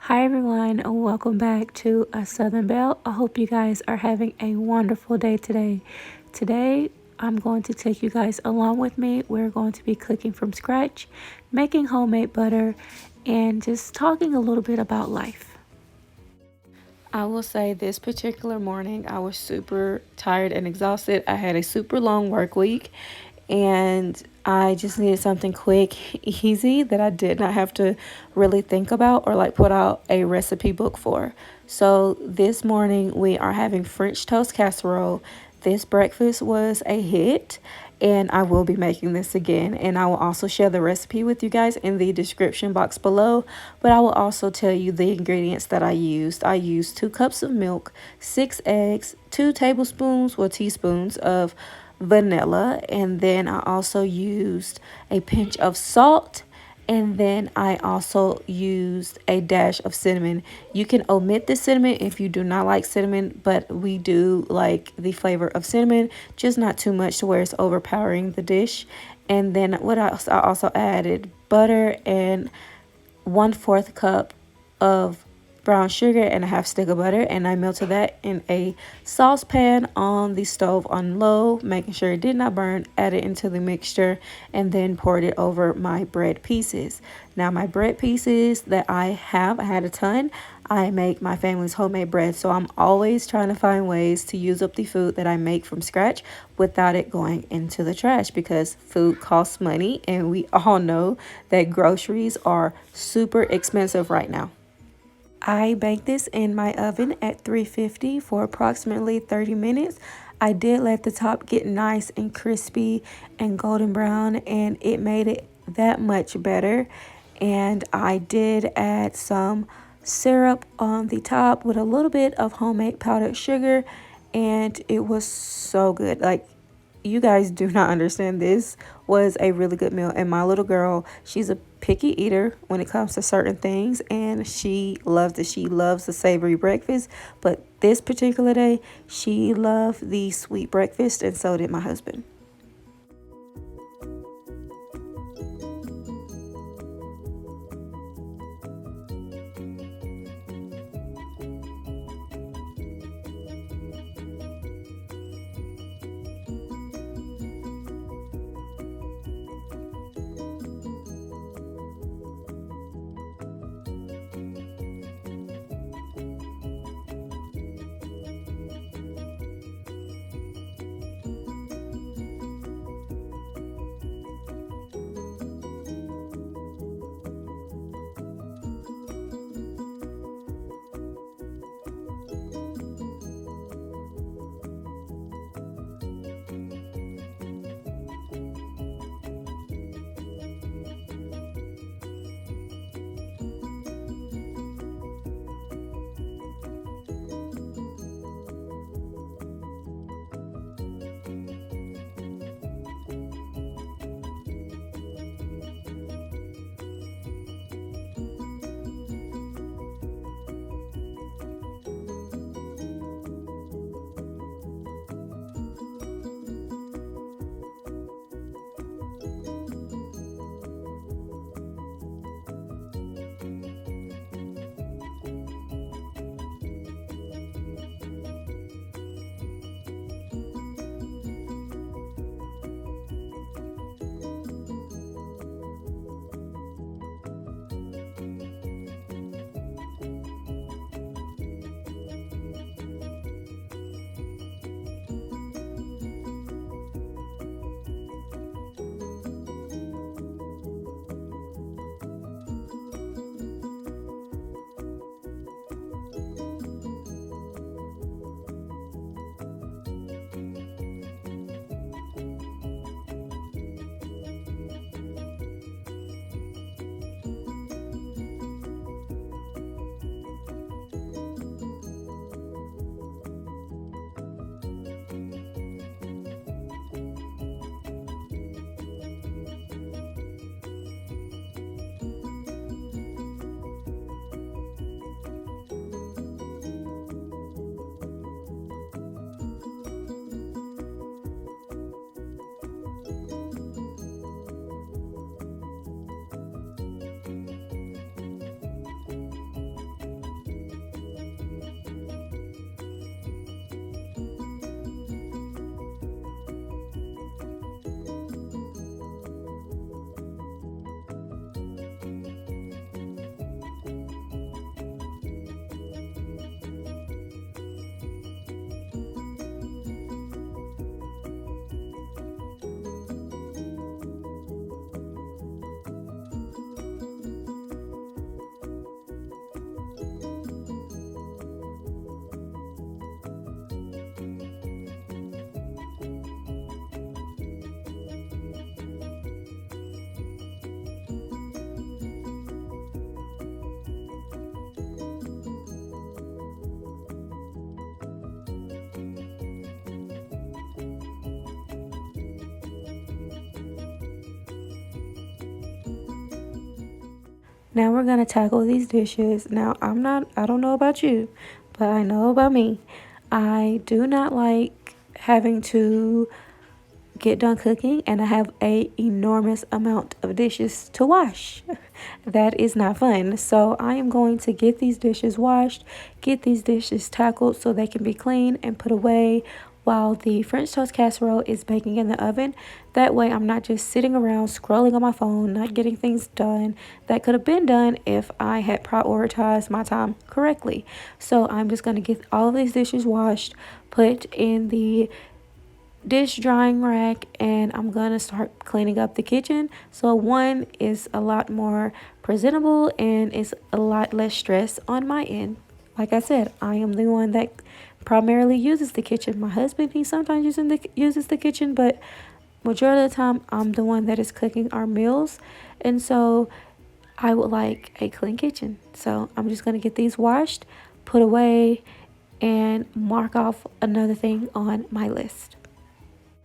Hi everyone, and welcome back to Asouthernbelle. I hope you guys are having a wonderful day today. Today, I'm going to take you guys along with me. We're going to be cooking from scratch, making homemade butter, and just talking a little bit about life. I will say this particular morning, I was super tired and exhausted. I had a super long work week and I just needed something quick, easy that I did not have to really think about or like put out a recipe book for. So this morning we are having French toast casserole. This breakfast was a hit and I will be making this again, and I will also share the recipe with you guys in the description box below. But I will also tell you the ingredients that I used. I used 2 cups of milk, 6 eggs, 2 tablespoons or teaspoons of vanilla, and then I also used a pinch of salt, and then I also used a dash of cinnamon. You can omit the cinnamon if you do not like cinnamon, but we do like the flavor of cinnamon, just not too much to where it's overpowering the dish. And then what else? I also added butter and 1/4 cup of brown sugar and a half stick of butter, and I melted that in a saucepan on the stove on low, making sure it did not burn. Add it into the mixture and then poured it over my bread pieces. Now my bread pieces that I had a ton. I make my family's homemade bread, so I'm always trying to find ways to use up the food that I make from scratch without it going into the trash, because food costs money and we all know that groceries are super expensive right now. I baked this in my oven at 350 for approximately 30 minutes. I did let the top get nice and crispy and golden brown, and it made it that much better. And I did add some syrup on the top with a little bit of homemade powdered sugar, and it was so good. Like, you guys do not understand. This was a really good meal, and my little girl, she's a picky eater when it comes to certain things, and she loves it. She loves the savory breakfast, but this particular day she loved the sweet breakfast, and so did my husband. Now we're going to tackle these dishes. Now, I don't know about you, but I know about me. I do not like having to get done cooking and I have a enormous amount of dishes to wash. That is not fun. So I am going to get these dishes washed, get these dishes tackled so they can be clean and put away while the French toast casserole is baking in the oven. That way I'm not just sitting around scrolling on my phone, not getting things done that could have been done if I had prioritized my time correctly. So I'm just going to get all of these dishes washed, put in the dish drying rack, and I'm gonna start cleaning up the kitchen. So one is a lot more presentable and it's a lot less stress on my end. Like I said, I am the one that primarily uses the kitchen. My husband, he sometimes uses the kitchen, but majority of the time I'm the one that is cooking our meals. And so I would like a clean kitchen. So I'm just gonna get these washed, put away, and mark off another thing on my list.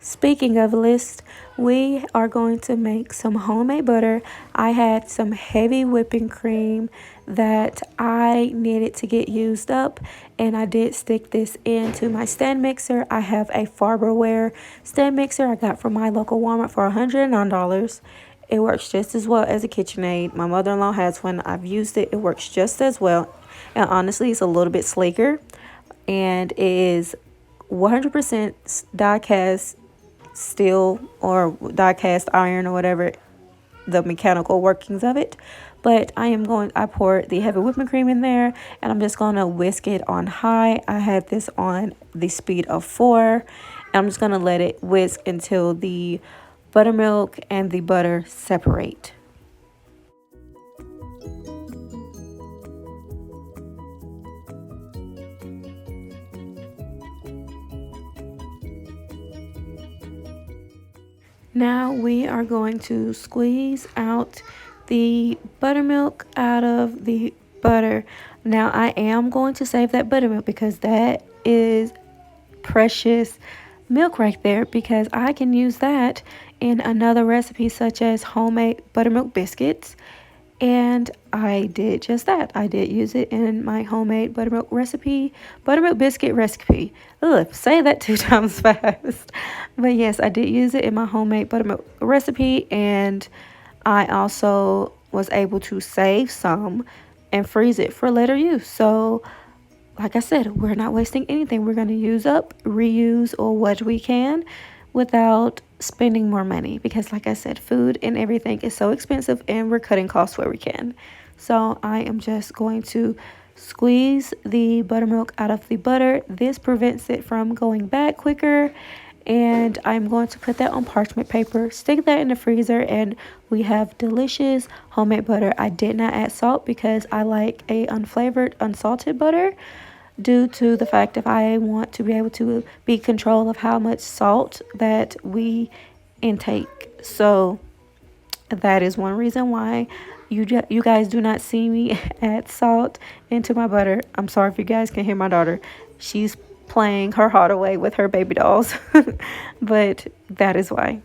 Speaking of list, we are going to make some homemade butter. I had some heavy whipping cream that I needed to get used up, and I did stick this into my stand mixer. I have a Farberware stand mixer I got from my local Walmart for $109. It works just as well as a KitchenAid. My mother-in-law has one. I've used it. It works just as well. And honestly, it's a little bit sleeker, and it is 100% die cast steel or die cast iron or whatever the mechanical workings of it. But I poured the heavy whipping cream in there and I'm just going to whisk it on high. I had this on the speed of 4 and I'm just going to let it whisk until the buttermilk and the butter separate. Now we are going to squeeze out the buttermilk out of the butter. Now I am going to save that buttermilk because that is precious milk right there, because I can use that in another recipe such as homemade buttermilk biscuits. And I did just that. I did use it in my homemade buttermilk biscuit recipe. Ugh, say that 2 times fast. But yes, I did use it in my homemade buttermilk recipe, and I also was able to save some and freeze it for later use. So, like I said, we're not wasting anything. We're going to use up, reuse, or what we can without spending more money, because like I said, food and everything is so expensive and we're cutting costs where we can. So I am just going to squeeze the buttermilk out of the butter. This prevents it from going bad quicker, and I'm going to put that on parchment paper, stick that in the freezer, and we have delicious homemade butter. I did not add salt because I like a unflavored, unsalted butter, due to the fact that I want to be able to be control of how much salt that we intake. So that is one reason why you guys do not see me add salt into my butter. I'm sorry if you guys can hear my daughter. She's playing her heart away with her baby dolls. But that is why.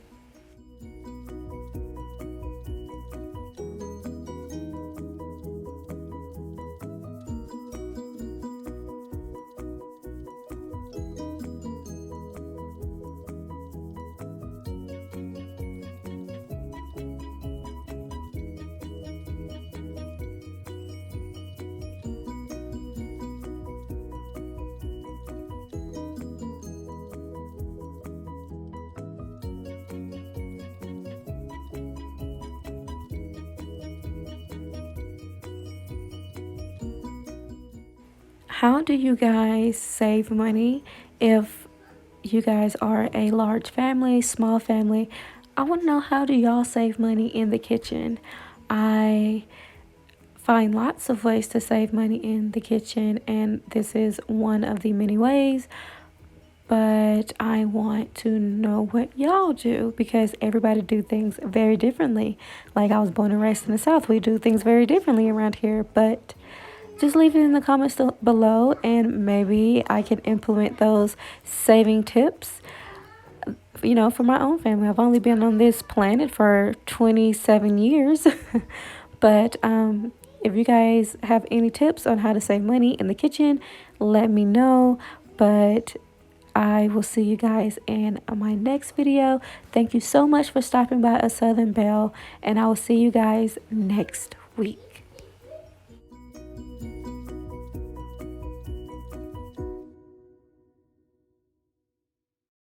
How do you guys save money if you guys are a large family, small family? I want to know, how do y'all save money in the kitchen? I find lots of ways to save money in the kitchen, and this is one of the many ways. But I want to know what y'all do, because everybody do things very differently. Like, I was born and raised in the South. We do things very differently around here, but just leave it in the comments below and maybe I can implement those saving tips, for my own family. I've only been on this planet for 27 years, But if you guys have any tips on how to save money in the kitchen, let me know. But I will see you guys in my next video. Thank you so much for stopping by A Southern Belle, and I will see you guys next week.